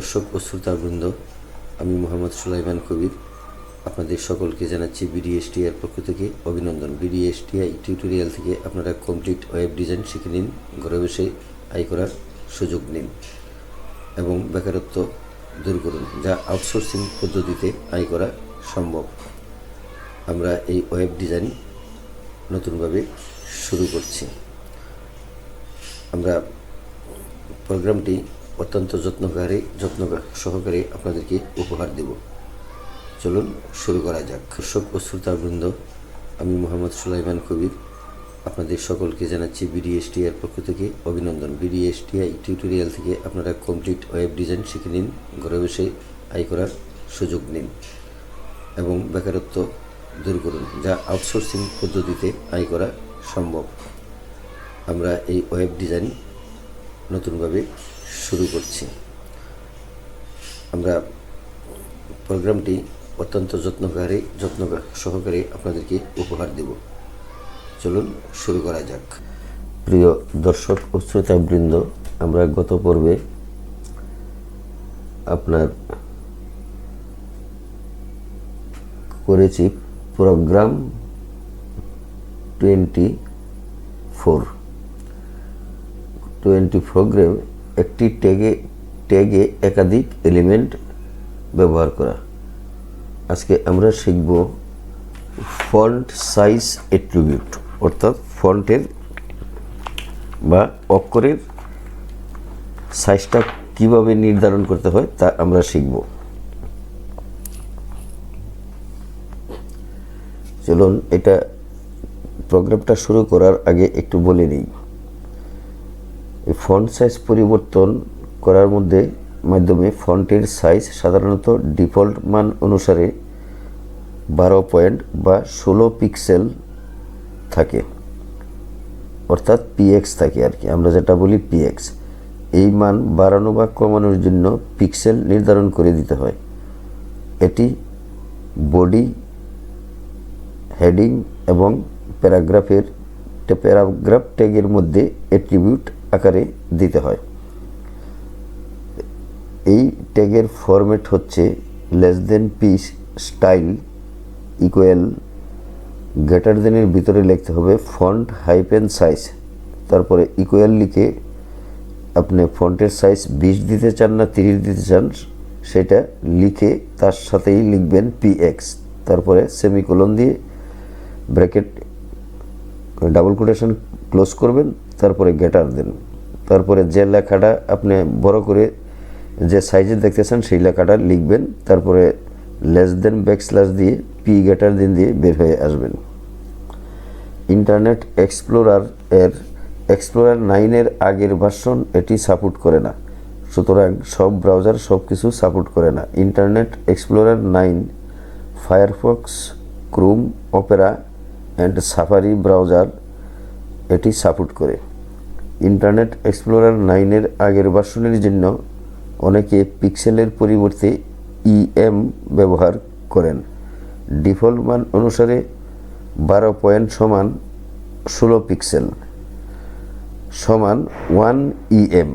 দর্শক ও শ্রোতাবৃন্দ, আমি মোহাম্মদ সুলাইমান কবির আপনাদের সকলকে জানাচ্ছি বিডিএসটিআই পক্ষ থেকে অভিনন্দন। বিডিএসটিআই টিউটোরিয়াল থেকে আপনারা কমপ্লিট ওয়েব ডিজাইন শিখে নিন, ঘরে বসে আয় করার সুযোগ নিন এবং বেকারত্ব দূর করুন, যা আউটসোর্সিং পদ্ধতিতে আয় করা সম্ভব। আমরা এই ওয়েব ডিজাইন নতুনভাবে শুরু করছি। আমরা প্রোগ্রামটি অত্যন্ত যত্ন সহকারে আপনাদেরকে উপহার দেব। চলুন শুরু করা যাক। দর্শক ও শ্রোতাবৃন্দ, আমি মোহাম্মদ সুলাইমান কবির আপনাদের সকলকে জানাচ্ছি বিডিএসটিআই পক্ষ থেকে অভিনন্দন। বিডিএসটিআই টিউটোরিয়াল থেকে আপনারা কমপ্লিট ওয়েব ডিজাইন শিখে নিন, ঘরে বসে আয় করার সুযোগ নিন এবং বেকারত্ব দূর করুন, যা আউটসোর্সিং পদ্ধতিতে আয় করা সম্ভব। আমরা এই ওয়েব ডিজাইন নতুনভাবে শুরু করছি। আমরা প্রোগ্রামটি অত্যন্ত যত্ন সহকারে আপনাদেরকে উপহার দেব। চলুন শুরু করা যাক। প্রিয় দর্শক ও শ্রোতাবৃন্দ, আমরা গত পর্বে আপনার করেছি প্রোগ্রাম 24 প্রোগ্রাম একটি ট্যাগে একাধিক এলিমেন্ট ব্যবহার করা। আজকে আমরা শিখব ফন্ট সাইজ অ্যাট্রিবিউট, অর্থাৎ ফন্টের বা অক্ষরের সাইজটা কিভাবে নির্ধারণ করতে হয় তা আমরা শিখব। চলুন এটা প্রোগ্রামটা শুরু করার আগে একটু বলে নিই। এই ফন্ট সাইজ পরিবর্তন করার মাধ্যমে ফন্টের সাইজ সাধারণত ডিফল্ট মান অনুসারে 12 পয়েন্ট বা 16 পিক্সেল থাকে, অর্থাৎ পিএক্স থাকে আর কি, আমরা যেটা বলি পিএক্স। এই মান বাড়ানো বা কমানোর জন্য পিক্সেল নির্ধারণ করে দিতে হয়। এটি বডি, হেডিং এবং প্যারাগ্রাফ ট্যাগের মধ্যে অ্যাট্রিবিউট আকারে দিতে হয়। এই ট্যাগের ফরম্যাট হচ্ছে p স্টাইল ইকুয়াল গ্রেটার দেনের ভিতরে লিখতে হবে ফন্ট সাইজ, তারপরে ইকুয়াল লিখে আপনি ফন্টের সাইজ 20 দিতে চান না 30 দিতে চান সেটা লিখে তার সাথেই লিখবেন পিএক্স, তারপরে সেমিকোলন দিয়ে ব্র্যাকেট ডাবল কোটেশন ক্লোজ করবেন, তারপরে গ্রেটার দেন, তারপরে যে লেখাটা আপনি বড় করে যে সাইজে দেখতেছেন সেই লেখাটা লিখবেন, তারপরে ব্যাকস্ল্যাশ দিয়ে পি গ্রেটার দেন দিয়ে বের হয়ে আসবেন। ইন্টারনেট এক্সপ্লোরার 9 আগের ভার্সন এটি সাপোর্ট করে না, সুতরাং সব ব্রাউজার সব কিছু সাপোর্ট করে না। Internet explorer 9 Firefox, Chrome, Opera and safari browser এটি সাপোর্ট করে। ইন্টারনেট এক্সপ্লোরার 9 আগের ভার্সনের জন্য অনেকে পিক্সেলের পরিবর্তে ইএম ব্যবহার করেন। ডিফল্ট মান অনুসারে 12 পয়েন্ট সমান 16 পিক্সেল সমান 1 ইএম,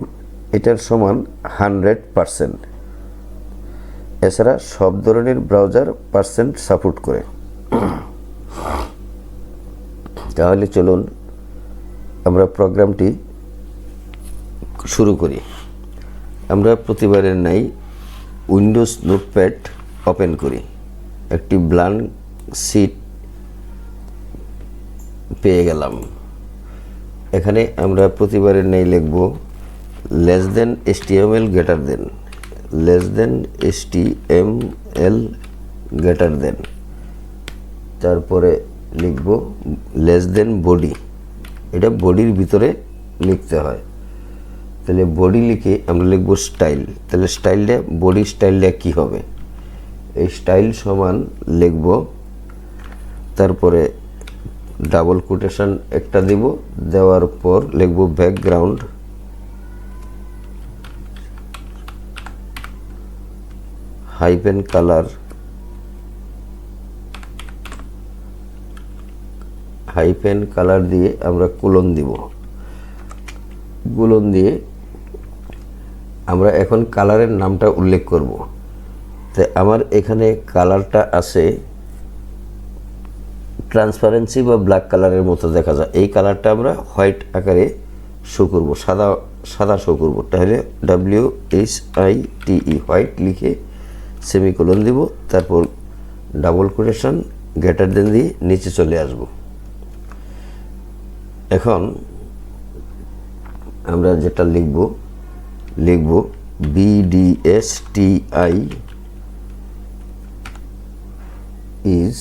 এটার সমান 100%। এছাড়া সব ধরনের ব্রাউজার পার্সেন্ট সাপোর্ট করে। তাহলে চলুন আমরা প্রোগ্রামটি শুরু করি। আমরা প্রতিবারের নাই উইন্ডোজ নোটপ্যাড ওপেন করি, একটি ব্ল্যাঙ্ক শিট পেয়ে গেলাম। এখানে আমরা প্রতিবারের নাই লিখব HTML গ্রেটার দেন, তারপরে লিখব বডি, এটা বডির ভিতরে লিখতে হয়। তাহলে বডি লিখে আমরা লিখব স্টাইল, তাহলে বডি স্টাইলটা কি হবে, এই স্টাইল সমান লিখব, তারপরে ডাবল কোটেশন একটা দিব, দেওয়ার পর লিখব ব্যাকগ্রাউন্ড কালার দিয়ে আমরা কোলন দিব। কোলন দিয়ে আমরা এখন কালারের নামটা উল্লেখ করব। তাই আমার এখানে কালারটা আছে ট্রান্সপারেন্সি বা ব্ল্যাক কালারের মতো দেখা যায়। এই কালারটা আমরা হোয়াইট আকারে শো করব, সাদা শো করব। তাহলে WHITE হোয়াইট লিখে সেমিকোলন দিব, তারপর ডাবল কোটেশন গ্রেটার দেন দিয়ে নিচে চলে আসব। এখন আমরা যেটা লিখব BDSTI is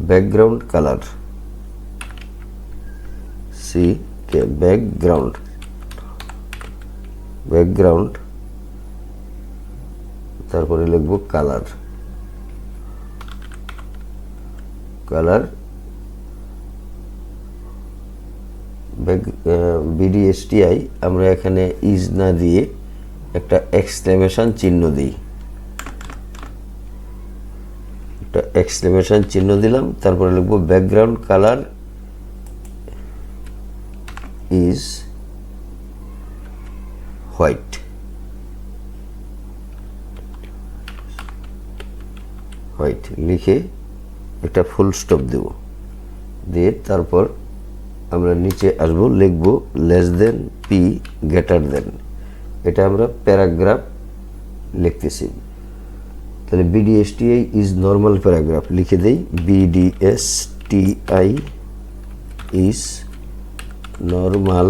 background color. background তারপরে লিখব কালার BDSTI আমরা এখানে ইজ না দিয়ে একটা এক্সক্লেমেশন চিহ্ন দিই, একটা এক্সক্লেমেশন চিহ্ন দিলাম। তারপরে লিখব ব্যাকগ্রাউন্ড কালার ইজ হোয়াইট। লিখে একটা ফুল স্টপ দেব, দিয়ে তারপর আমরা নিচে আসবো, লিখব less than P greater than. এটা আমরা প্যারাগ্রাফ লিখতেছি। তাহলে BDSTI ইজ নর্মাল প্যারাগ্রাফ লিখে দেই। BDSTI is normal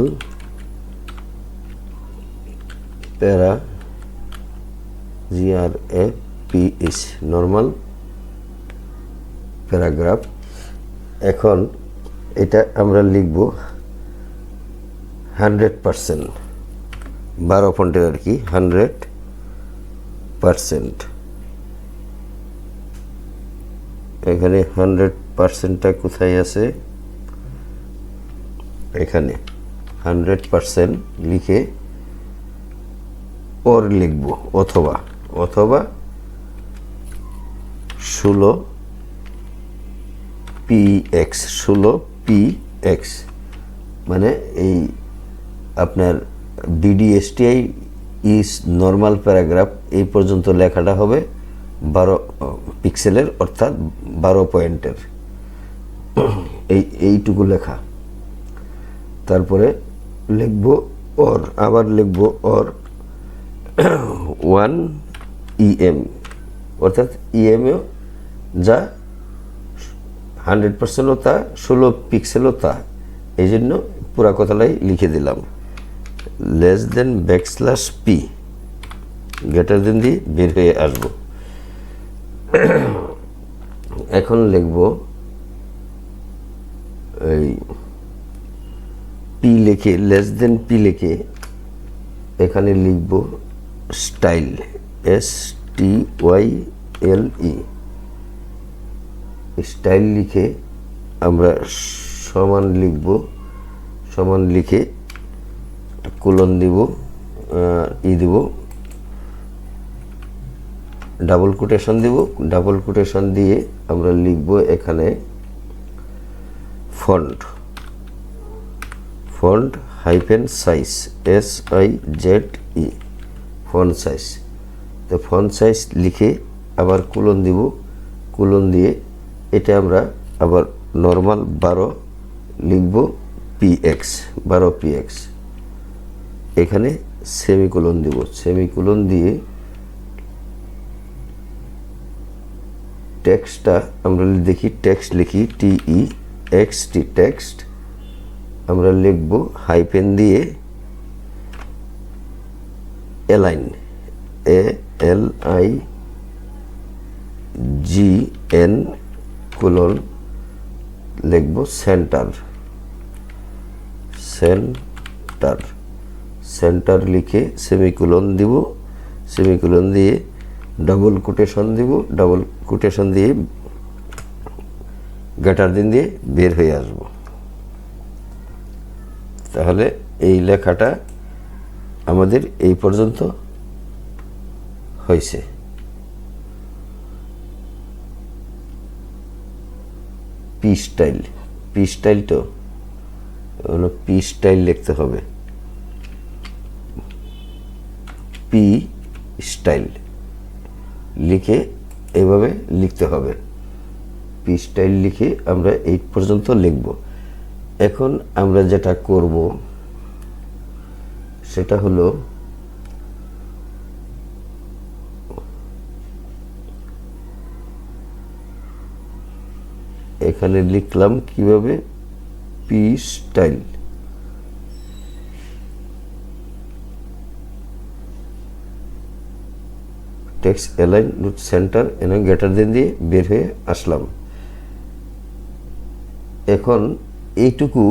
GRAPS normal paragraph. এখন এটা আমরা লিখব 100%, 12 ফন্টের আর কি, 100%। এখানে 100%টা কোথায় আছে? এখানে 100% লিখে ওর লিখব, অথবা 16px মানে এই আপনার BDSTI ইজ নর্মাল প্যারাগ্রাফ এই পর্যন্ত লেখাটা হবে 12 পিক্সেলের, অর্থাৎ 12 পয়েন্টের, এইটুকু লেখা। তারপরে লিখব ওর, আবার লিখব ওর 1 EM, অর্থাৎ EM-এও যা 100%ও তা, 16 পিক্সেলও তা। এই জন্য পুরা কথাটাই লিখে দিলাম, less than \p greater than দিয়ে বের হয়ে আসব। এখন লিখব এই পি লিখে, লেস দেন পি লিখে এখানে লিখব স্টাইল, STYLE। স্টাইল লিখে আমরা সমান লিখব, সমান লিখে কোলন দিব, দিব, ডাবল কোটেশন দিব। ডাবল কোটেশন দিয়ে আমরা লিখব এখানে font hyphen size, SIZE font size. তো ফন্ট সাইজ লিখে আবার কোলন দিব, কোলন দিয়ে এটা আমরা আবার নর্মাল 12 লিখব, PX 12 PX। এখানে সেমিকোলন দিব, সেমিকোলন দিয়ে টেক্সটটা আমরা দেখি, টেক্সট লিখি TEXT টেক্সট। আমরা লিখব হাইফেন দিয়ে অ্যালাইন, ALIGN কোলন লিখব সেন্টার লিখে সেমিকোলন দিব, সেমিকোলন দিয়ে ডাবল কোটেশন দিব, ডাবল কোটেশন দিয়ে গ্রেটার দেন দিয়ে বের হয়ে আসব। তাহলে এই লেখাটা আমাদের এই পর্যন্ত হয়েছে। পি স্টাইল তো পি স্টাইল লিখতে হবে, পি স্টাইল লিখে এভাবে লিখতে হবে। পি স্টাইল লিখে আমরা 8 পর্যন্ত লিখব। এখন আমরা যেটা করব সেটা হলো এখানে লিখলাম কিভাবে, P style, text align root centre এনে গ্রেটার দেন দিয়ে বের হয়ে আসলাম। এখন এইটুকু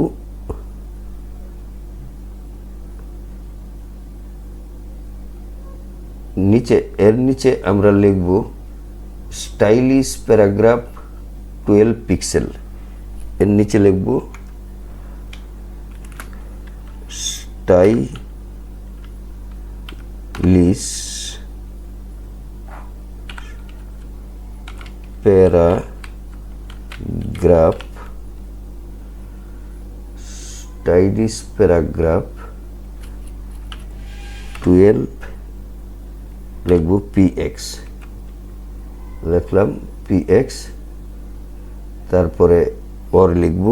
নিচে, এর নিচে আমরা লিখব স্টাইলিশ প্যারাগ্রাফ 12 পিক্সেল। এর নিচে লিখব স্টাইলিশ প্যারাগ্রাফ, স্টাইলিশ প্যারাগ্রাফ 12 লিখব পিএক্স, লিখলাম পিএক্স। তারপরে অর লিখব,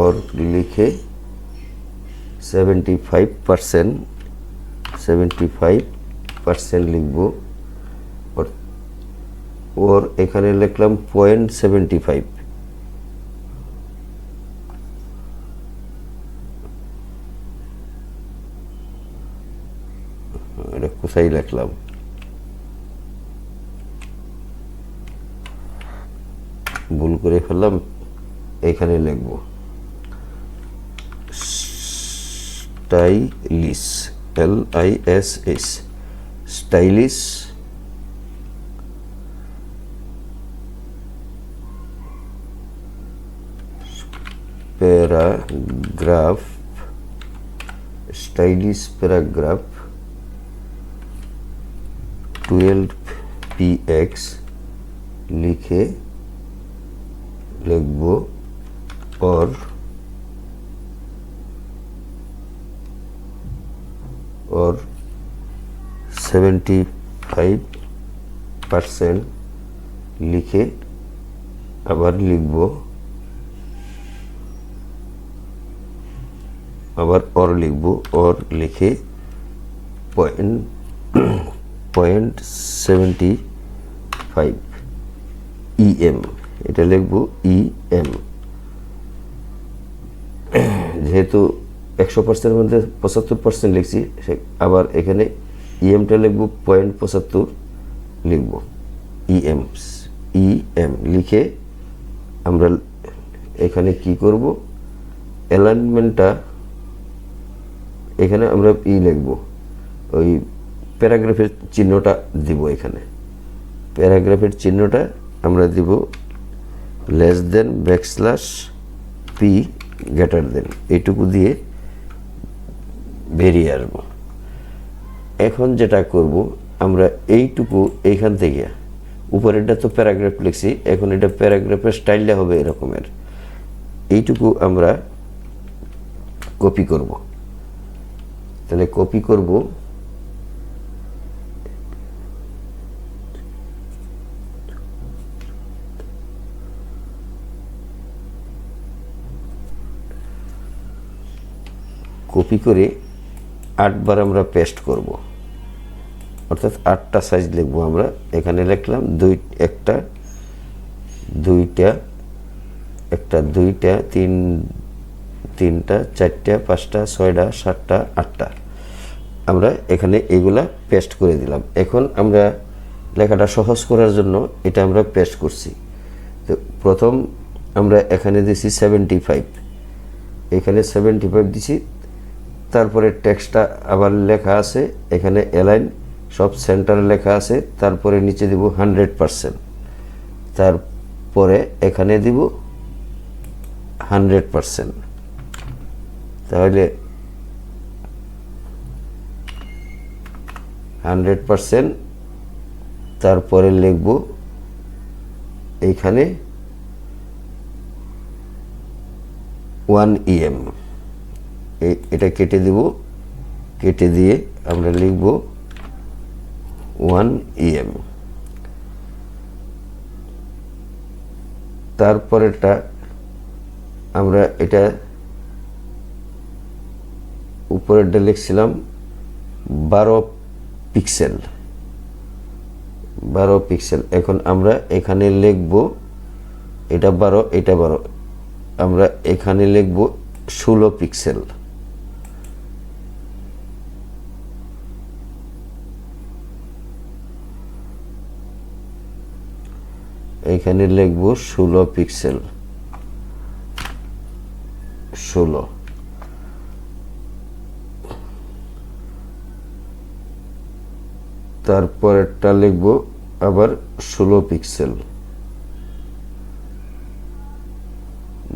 অর লিখে 75% লিখব। ওর এখানে লিখলাম 0.75, এটা কোথায় লিখলাম, ভুল করে ফেললাম, এখানে লিখব stylish, LISH, stylish paragraph, stylish paragraph 12 px লিখে লিখব और 75% লিখে আবার লিখব, আবার और লিখব, और লিখে 0.75 EM, এটা লিখব EM। যেহেতু 100% মধ্যে 75% লিখছি, আবার এখানে EMটা লিখব 0.75 লিখব, EM লিখে আমরা এখানে কি করব, অ্যালাইনমেন্টটা এখানে আমরা লিখব, ওই প্যারাগ্রাফের চিহ্নটা দিব। এখানে প্যারাগ্রাফের চিহ্নটা আমরা দিব less than \p greater than, এইটুকু দিয়ে বেরিয়ে আসবো। এখন যেটা করব আমরা এইটুকু এইখান থেকে, উপরেরটা তো প্যারাগ্রাফ লিখছি, এখন এটা প্যারাগ্রাফের স্টাইলটা হবে এরকমের, এইটুকু আমরা কপি করব। তাহলে কপি করব, কপি করে 8 বার আমরা পেস্ট করব, অর্থাৎ 8টা সাইজ লিখব আমরা। এখানে লিখলাম একটা, দুইটা, তিনটা, চারটা, পাঁচটা, ছয়টা, সাতটা, আটটা, আমরা এখানে এগুলা পেস্ট করে দিলাম। এখন আমরা লেখাটা সহজ করার জন্য এটা আমরা পেস্ট করছি। তো প্রথম আমরা এখানে দিছি 75, এখানে 75 দিছি। তারপরে টেক্সটটা আবার লেখা আছে, এখানে অ্যালাইন সব সেন্টার লেখা আছে। তারপরে নিচে দিব 100%, তারপরে এখানে দিব 100%। তাহলে 100%, তারপরে লিখব এইখানে 1 EM, এটা কেটে দেব, কেটে দিয়ে আমরা লিখব 1 EM। তারপরেরটা আমরা এটা উপরেরটা লিখছিলাম 12 পিক্সেল, 12 পিক্সেল। এখন আমরা এখানে লিখব এটা 12, এটা 12, আমরা এখানে লিখব 16 পিক্সেল। এখানে লিখব 16 পিক্সেল, 16। তারপরেরটা লিখব আবার 16 পিক্সেল,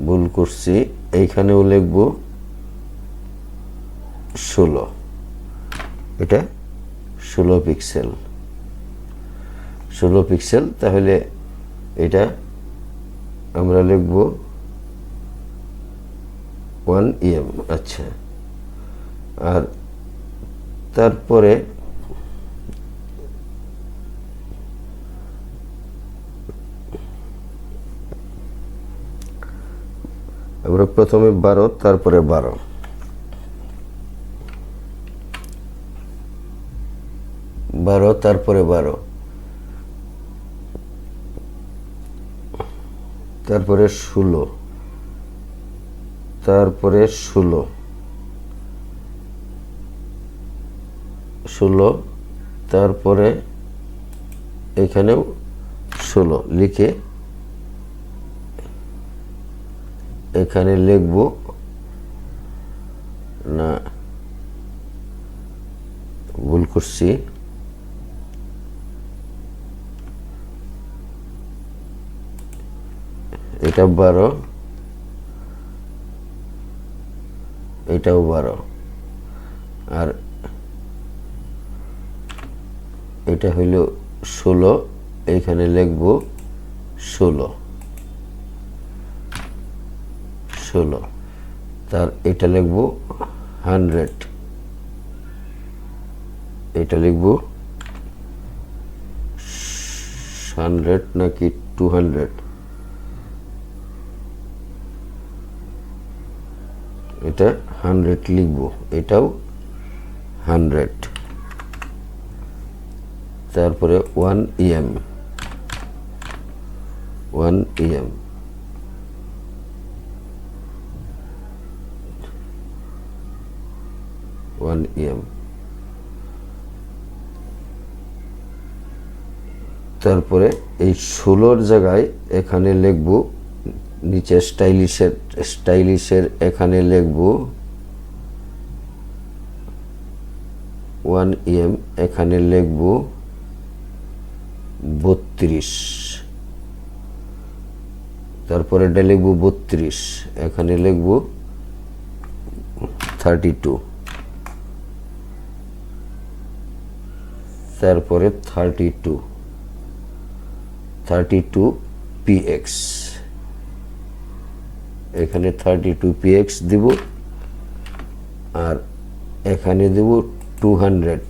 ভুল করছি, এইখানেও লিখব 16, এটা 16 পিক্সেল, 16 পিক্সেল। তাহলে এটা আমরা লিখব 1 EM। আচ্ছা, আর তারপরে আমরা প্রথমে 12, তারপরে 12, তারপরে 12, তারপরে 16, তারপরে 16, 16, তারপরে এখানেও 16 লিখে এখানে লিখব না, ভুল করছি, এটা 12, এটাও 12, আর এটা হইল 16, এইখানে লিখব 16, 16। তার এটা লিখব 100, এটা লিখব 100 নাকি 200, এটা 100 লিখব, এটাও 100। তারপরে 1 EM, 1 EM, তারপরে এই 16-র জায়গায় এখানে লিখব নিচে স্টাইলিশের এখানে লিখব 1 EM, এখানে লিখব 32, তারপরে এটা লিখব 32, এখানে লিখব 32, তারপরে 32 px, এখানে 32 px দিব, আর এখানে দেব 200,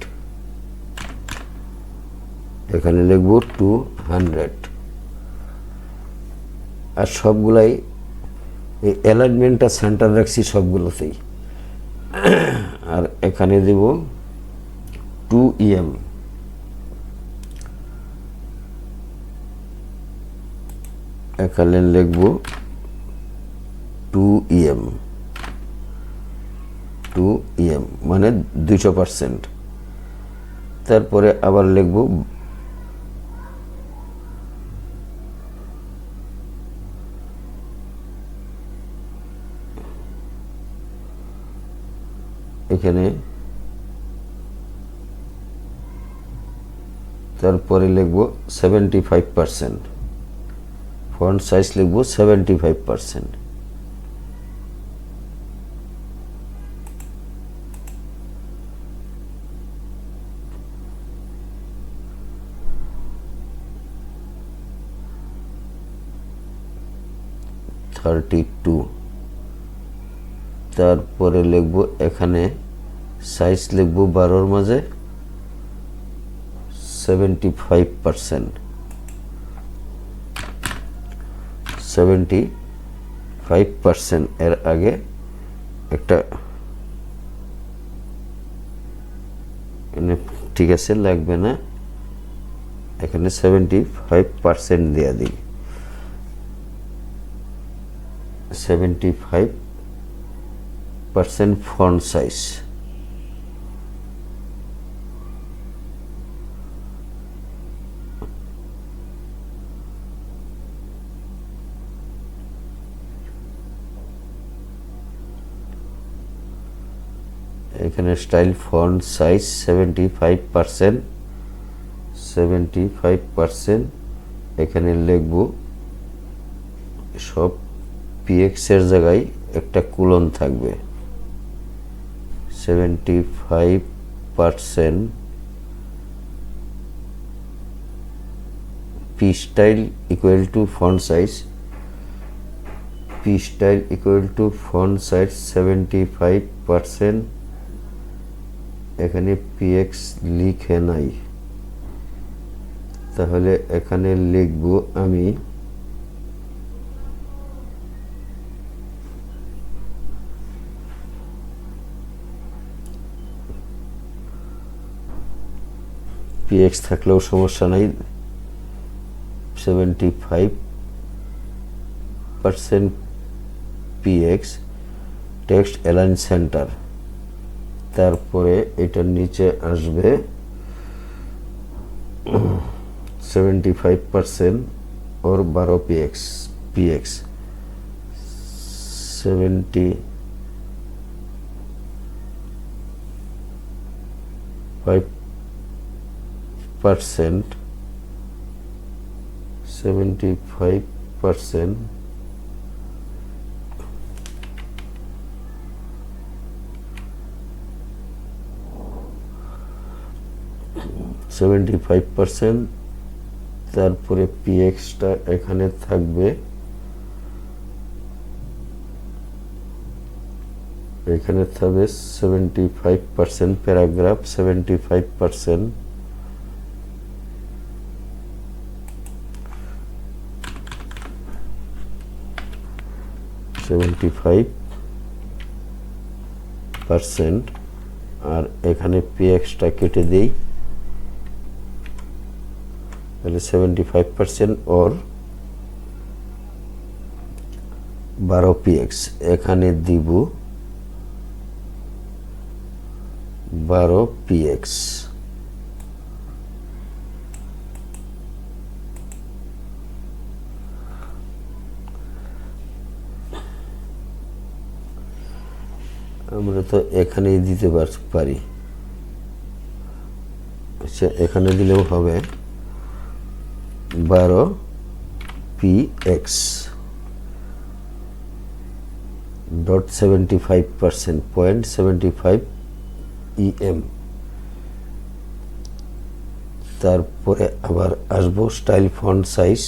এখানে লিখব 200। আর সবগুলাই এই অ্যালাইনমেন্টটা সেন্টার রাখছি সবগুলোতেই। আর এখানে দেব 2 EM, এখানে লিখব 2 EM, মানে 200%। তারপরে আবার লিখব এখানে, তারপরে লিখব 75%, ফন্ট সাইজ লিখব 75%। তারপরে লিখব এখানে সাইজ লিখব 12 মাঝে 75%। 75% এর আগে একটা ঠিক আছে, লাগবে না, এখানে 75% দেয়া দিই। 75% ফন্ট সাইজ। এখানে স্টাইল ফন্ট সাইজ 75%। 75% এখানে লিখব সব পিএক্স এর জায়গায় একটা কোলন থাকবে। 75% P style equal to font size. P style equal to font size 75%। এখানে পিএক্স লিখে নাই, তাহলে এখানে লিখব আমি পিএক্স থাকলেও সমস্যা নাই। 75% পিএক্স টেক্সট অ্যালাইন সেন্টার। তারপরে এটার নিচে আসবে 75% और 12 px 75% 75% 75%। তারপরে পিএক্সটা এখানে থাকবে, এখানে থাকবে 75% প্যারাগ্রাফ। 75% 75% আর এখানে পিএক্সটা কেটে দেই, তাহলে 75% और 12 px এখানে দিব 12 px। আমরা তো এখানেই দিতে পারি, আচ্ছা এখানে দিলেও হবে 12 px ডট 75% 0.75 em। তারপরে আবার আসবো style font size.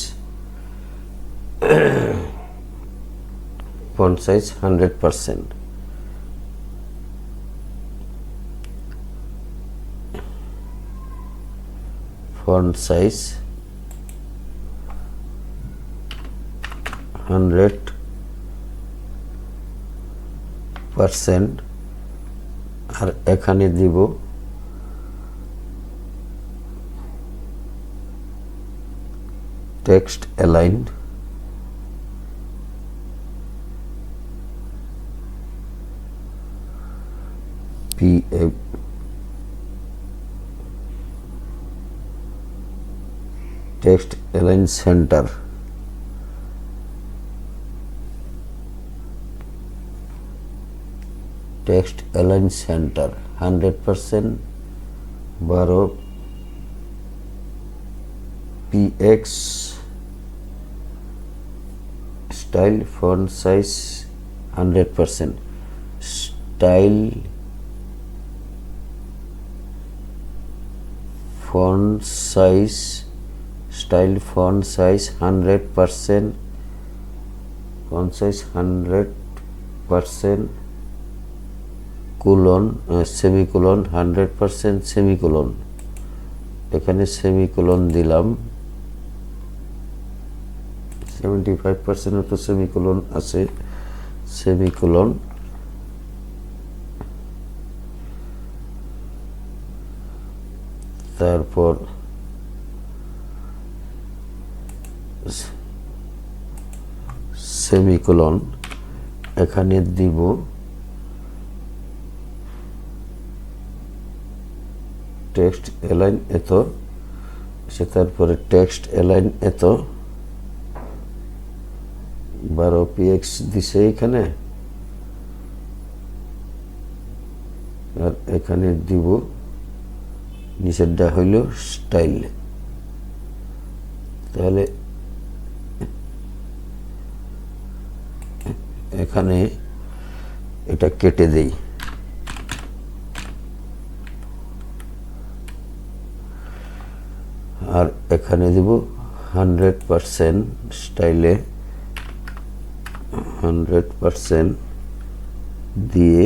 Font size 100%। Font size 100% আর এখানে দিব text align. Text align centre. Text align centre 100%। 12 px style font size 100%। Style font size 100%। Font size 100%। Colon semicolon 100% semicolon, এখানে সেমিকোলন দিলাম, 75% তো semicolon আছে, semicolon, তারপর সেমিকোলন, এখানে দিব text align এত, সে তারপরে টেক্সট এলাইন এত 12 px দিছে এখানে, আর এখানে দিব নিচেরটা হইল স্টাইল। তাহলে এখানে এটা কেটে দেই, আর এখানে দিব 100% স্টাইলে 100% দিয়ে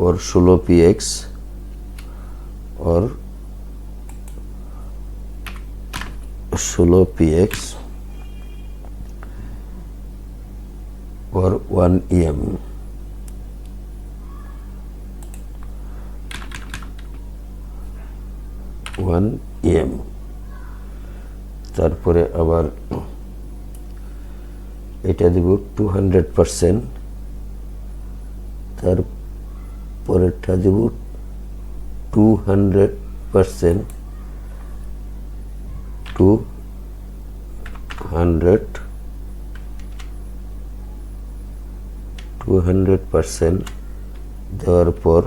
और 16 px और 16 px और 1 em, তারপরে আবার এটা দিব 200%, তারপরেরটা দিব 200%, 200% দেওয়ার পর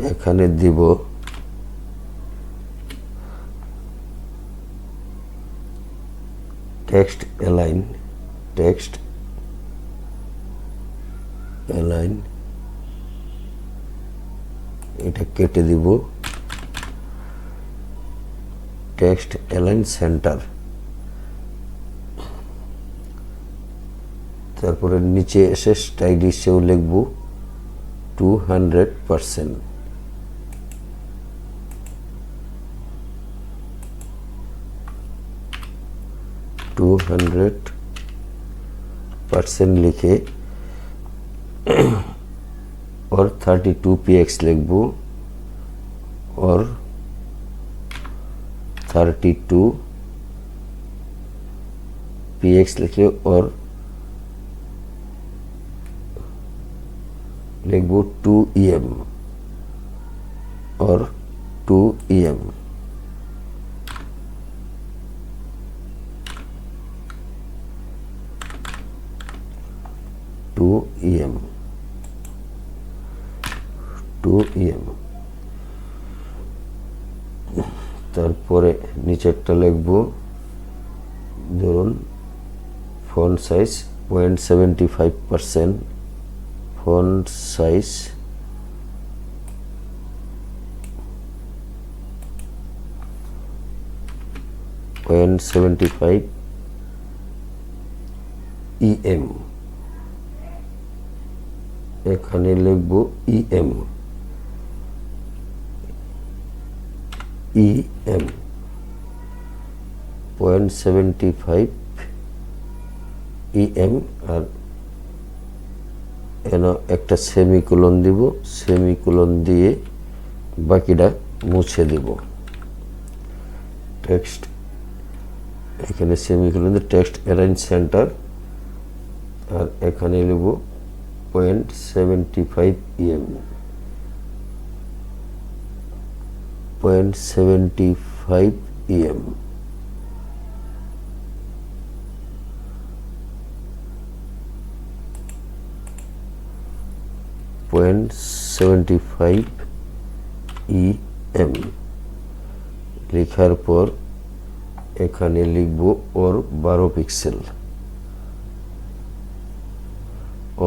এখানে দিব টেক্সট এলাইন, এটা কেটে দিব টেক্সট এলাইন সেন্টার, তারপরে নিচে এসে স্টাইলিশেও লিখব 200%, লিখে और 32 px लिखब और 32 px लिखे और लिखब 2em और 2em, তারপরে নিচেরটা লিখব ধরুন font size 0.75%, font size em, এখানে লিখব em 0.75 em, আর এন একটা সেমিকোলন দিব, সেমিকোলন দিয়ে বাকিটা মুছে দেব। টেক্সট এখানে সেমিকোলন দিয়ে টেক্সট এলাইন সেন্টার, আর এখানে লিখব 0.75 em, 0.75 em, লেখার পর এখানে লিখব ওর 12 পিক্সেল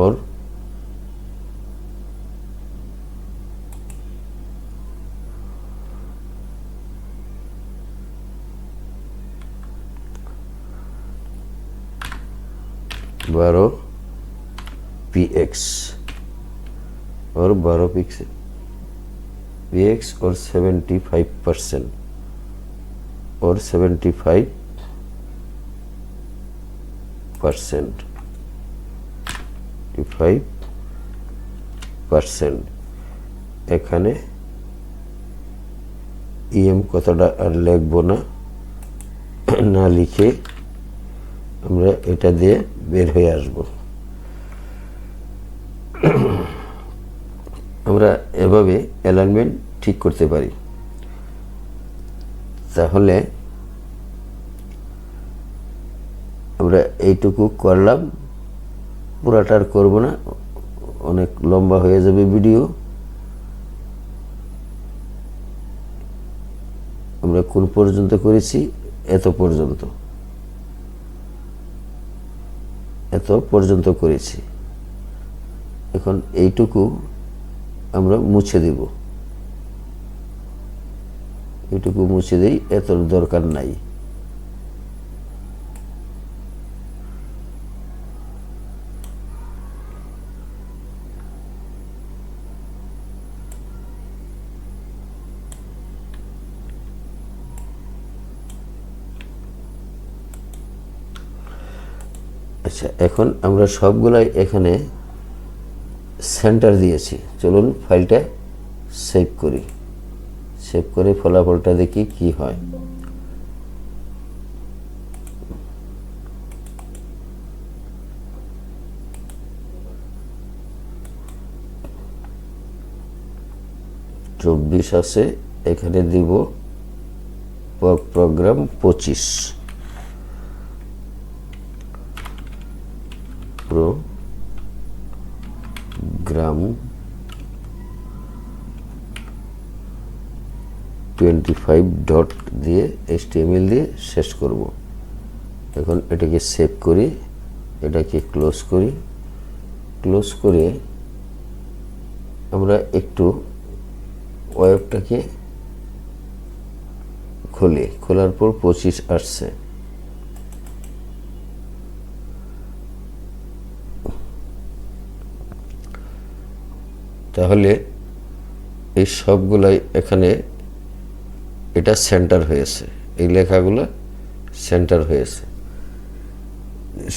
और 12 px और 12 px और 75% और 75% এখানে ইএম কথাটা আর লিখব না, না লিখে আমরা এটা দিয়ে বের হয়ে আসব। আমরা এভাবে অ্যালাইনমেন্ট ঠিক করতে পারি। তাহলে আমরা এইটুকু করলাম, পুরাটা আর করবো না, অনেক লম্বা হয়ে যাবে ভিডিও। আমরা কোন পর্যন্ত করেছি? এত পর্যন্ত করেছি। এখন এইটুকু আমরা মুছে দেব, এইটুকু মুছে দেই, এত দরকার নাই। আচ্ছা, এখন আমরা সবগুলাই এখানে সেন্টার দিয়েছি। চলুন ফাইলটা সেভ করি, সেভ করে ফলাফলটা দেখি কি হয়। চব্বিশ আছে, এখানে দিব প্রোগ্রাম 25 প্রোগ্রাম 25 ডট দিয়ে HTML দিয়ে শেষ করব। এখন এটাকে সেভ করি, এটাকে ক্লোজ করি। ক্লোজ করে আমরা একটু ওয়েবটাকে খুলি, খোলার পর 25 আসছে। তাহলে এই সবগুলাই এখানে এটা সেন্টার হয়েছে, এই লেখাগুলো সেন্টার হয়েছে।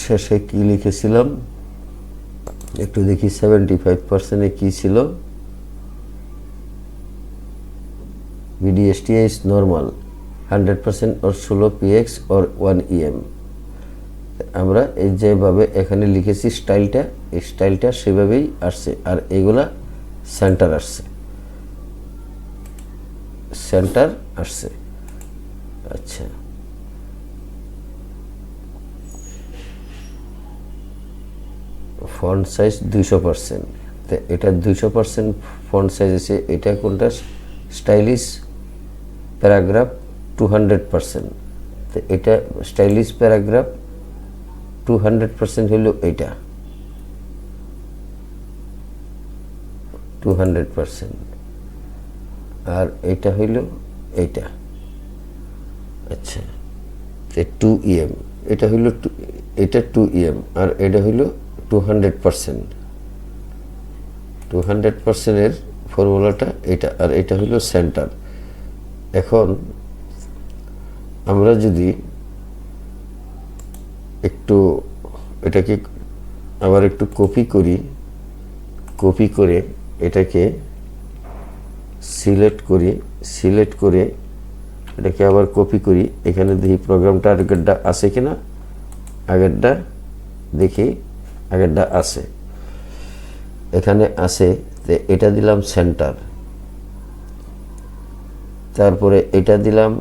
শেষে কি লিখেছিলাম একটু দেখি, 75% কি ছিল? VDSTI is normal, 100% or 16 px or 1 em। আমরা এই যেভাবে এখানে লিখেছি স্টাইলটা, এই স্টাইলটা সেভাবেই আসছে, আর এইগুলা সেন্টার আসছে, সেন্টার আসছে। আচ্ছা, ফন্ট সাইজ 200%, তো এটা 200% ফন্ট সাইজ আছে। এটা কোনটা? স্টাইলিশ প্যারাগ্রাফ 200%, তো এটা স্টাইলিশ প্যারাগ্রাফ 200% হলো এটা 200%, আর এটা হইল এইটা। আচ্ছা, 2 em, এটা হইল এটা 2 em, আর এটা হইল 200%। 200% এর ফর্মুলাটা এটা, আর এটা হইল সেন্টার। এখন আমরা যদি একটু এটাকে আবার একটু কপি করি, কপি করে এটাকে সিলেক্ট করি, সিলেক্ট করে এটাকে আবার কপি করি। এখানে দেখি প্রোগ্রামটা আগেরটা আছে কিনা, আগেরটা দেখি, আগেরটা আছে, এখানে আছে। তো এটা দিলাম সেন্টার, তারপরে এটা দিলাম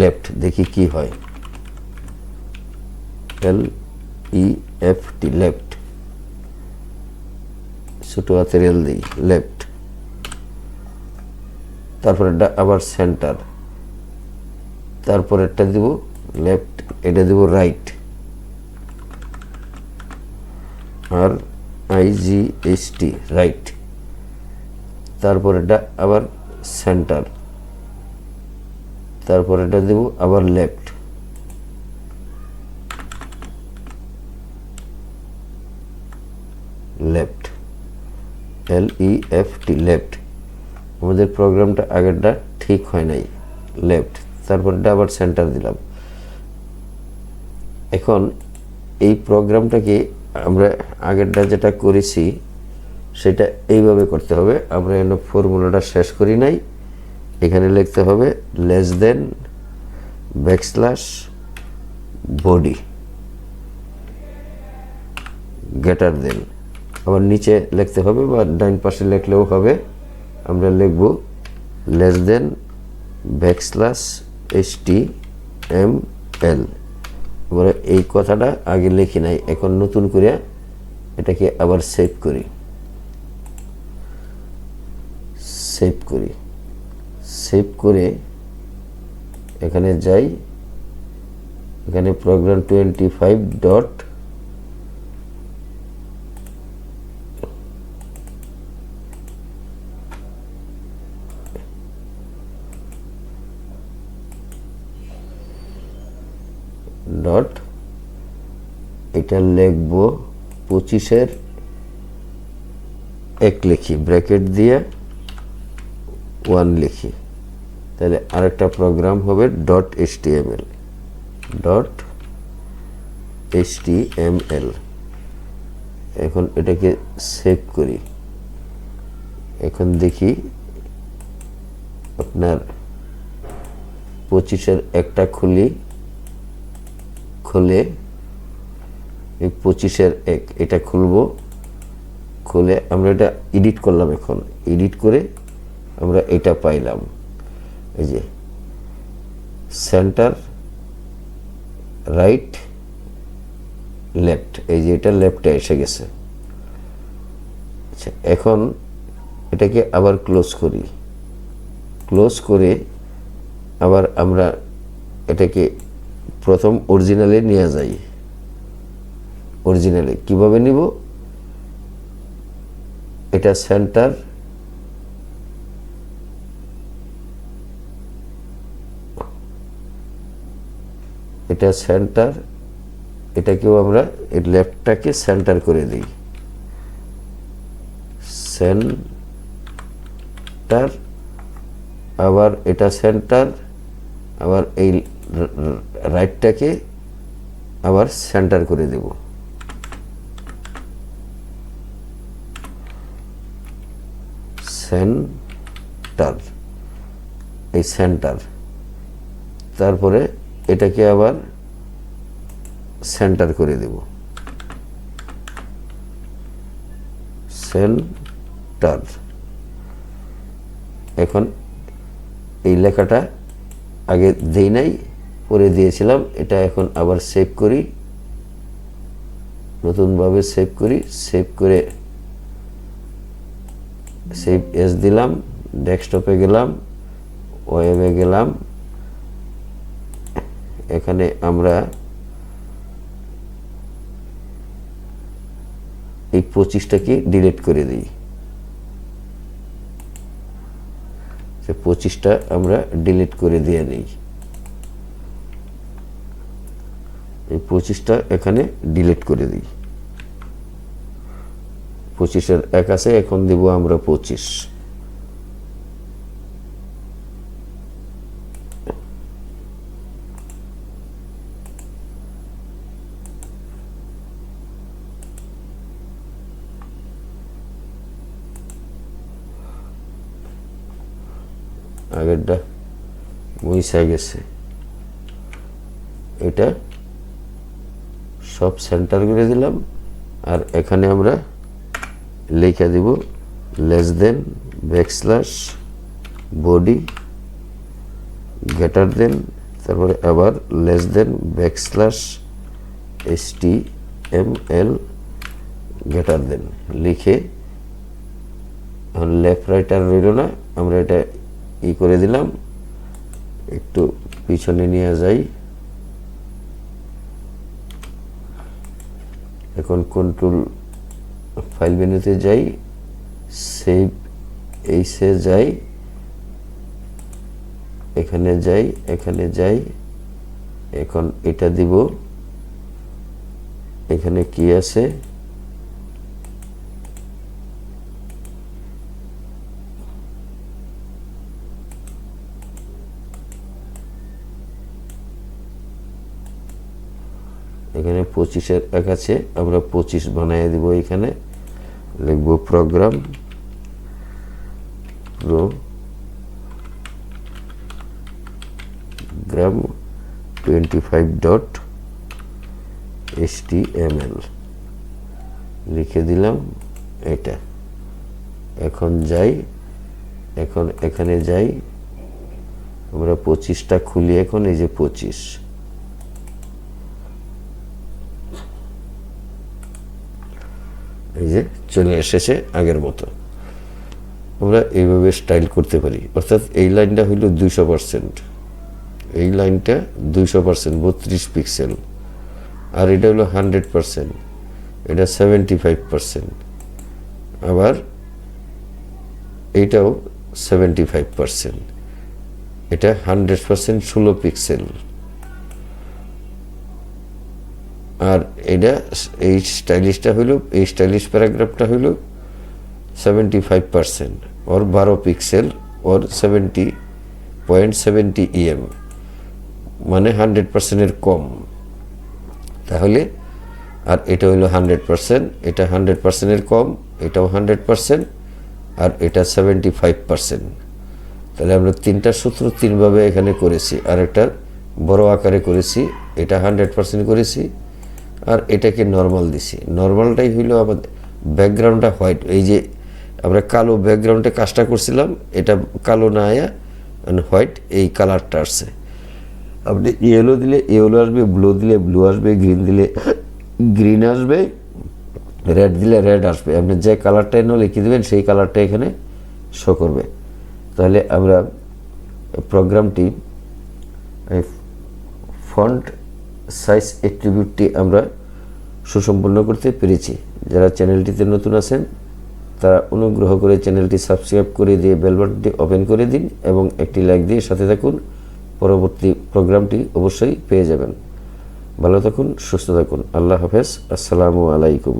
লেফট, দেখি কি হয়। LEFT, লেফট, ছোট হাতের এল দিই, লেফট। তারপরে আবার সেন্টার, তারপর এটা দিব লেফট, এটা দিব রাইট, আর IGHT, রাইট। তারপর এটা আবার সেন্টার, তারপর এটা দেব আবার লেফট, LEFT লেফট। আমাদের প্রোগ্রামটা আগেরটা ঠিক হয় নাই, লেফট, তারপরটা আবার সেন্টার দিলাম। এখন এই প্রোগ্রামটাকে আমরা আগেরটা যেটা করেছি সেটা এইভাবে করতে হবে। আমরা এখানে ফর্মুলাটা শেষ করি নাই, এখানে লিখতে হবে less than backslash body greater than, আবার নিচে লিখতে হবে বা ডাইন পাশে লিখলেও হবে। আমরা লিখব লেস দেন ব্যাকস্ল্যাশ HTML। এবারে এই কথাটা আগে লিখি নাই, এখন নতুন করে এটাকে আবার সেভ করি। সেভ করে এখানে যাই, এখানে প্রোগ্রাম 25 ডট এটা লিখব 25-এর 1 লিখি, ব্র্যাকেট দিয়ে 1 লিখি, তাহলে আরেকটা প্রোগ্রাম হবে .html। এখন এটাকে সেভ করি। এখন দেখি আপনার 25-এর একটা খুলে এই 25-এর 1 এটা খুলে আমরা এটা এডিট করলাম। এখন এডিট করে আমরা এটা পাইলাম, এই যে সেন্টার রাইট লেফট, এই যে এটা লেফটে এসে গেছে। আচ্ছা, এখন এটাকে আবার ক্লোজ করে আবার আমরা এটাকে প্রথম অরিজিনালে নিয়ে যাই। অরিজিনালে কিভাবে নিব? এটা সেন্টার, এটাকেও আমরা এই লেফটটাকে সেন্টার করে দিই, সেন্টার, আবার এটা সেন্টার, আবার এই রাইটটাকে আবার সেন্টার করে দেব। সেন্টার, এই সেন্টার, তারপরে এটাকে আবার সেন্টার করে দেব, সেন্টার। এখন এই লেখাটা আগে দেই নাই, পরে দিয়েছিলাম, এটা এখন আবার সেভ করি, নতুনভাবে সেভ করে সেভ এস দিলাম, ডেস্কটপে গেলাম, ওয়েবে গেলাম, এখানে আমরা এই 25টাকে ডিলিট করে দিই। 25টা আমরা ডিলিট করে দিয়ে নিই, এই 25টা এখানে ডিলিট করে দিই। 25-এর 1 আছে, এখন দিব আমরা 25। আগেরটা মুইসা গেছে, এটা সব সেন্টার করে দিলাম। আর এখানে আমরা লিখে দিব less than backslash body greater than, তারপরে আবার less than backslash HTML greater than লিখে, লেফট রাইট আর রইল না, আমরা এটা করে দিলাম। একটু পিছনে নিয়ে যাই, এখন কন্ট্রোল ফাইল মেনুতে যাই, সেভ এইসে যাই, এখানে যাই, এখন এটা দিব। এখানে কি আছে? এখানে 25-এর 1 আছে, আমরা 25 বানিয়ে দিব। এখানে লিখব প্রোগ্রাম 25.html লিখে দিলাম এটা। এখন যাই, এখন এখানে যাই, আমরা 25টা খুলি। এখন এই যে 25, এই যে চলে এসেছে আগের মতো। আমরা এইভাবে স্টাইল করতে পারি, অর্থাৎ এই লাইনটা হইল 200%, এই লাইনটা 200%, 32 পিক্সেল, আর এটা হলো 100%, এটা 75%, আবার এইটাও 75%, এটা 100% 16 পিক্সেল, আর এটা এই স্টাইলিশটা হইলো, এই স্টাইলিশ প্যারাগ্রাফটা হইলো 75% और 12 পিক্সেল और 70.70 em, মানে 100%-এর কম। তাহলে আর এটা হইলো 100%, এটা 100%-এর কম, এটাও 100%, আর এটা 75%। তাহলে আমরা তিনটা সূত্র তিনভাবে এখানে করেছি। আর একটা বড় আকারে করেছি, এটা 100% করেছি, আর এটাকে নর্মাল দিছি। নর্মালটাই হইলো আমাদের ব্যাকগ্রাউন্ডটা হোয়াইট। এই যে আমরা কালো ব্যাকগ্রাউন্ডে কাজটা করছিলাম, এটা কালো না আয়া হোয়াইট, এই কালারটা আসছে। আপনি ইয়েলো দিলে ইয়েলো আসবে, ব্লু দিলে ব্লু আসবে, গ্রিন দিলে গ্রিন আসবে, রেড দিলে রেড আসবে। আপনি যে কালারটা এনে লিখে দেবেন সেই কালারটা এখানে শো করবে। তাহলে আমরা প্রোগ্রামটি ফন্ট সাইজ অ্যাট্রিবিউটটি আমরা সুসম্পন্ন করতে পেরেছি। যারা চ্যানেলটিতে নতুন আছেন তারা অনুগ্রহ করে চ্যানেলটি সাবস্ক্রাইব করে দিয়ে বেল বাটনটি ওপেন করে দিন এবং একটি লাইক দিয়ে সাথে থাকুন। পরবর্তী প্রোগ্রামটি অবশ্যই পেয়ে যাবেন। ভালো থাকুন, সুস্থ থাকুন। আল্লাহ হাফেজ। আসসালামু আলাইকুম।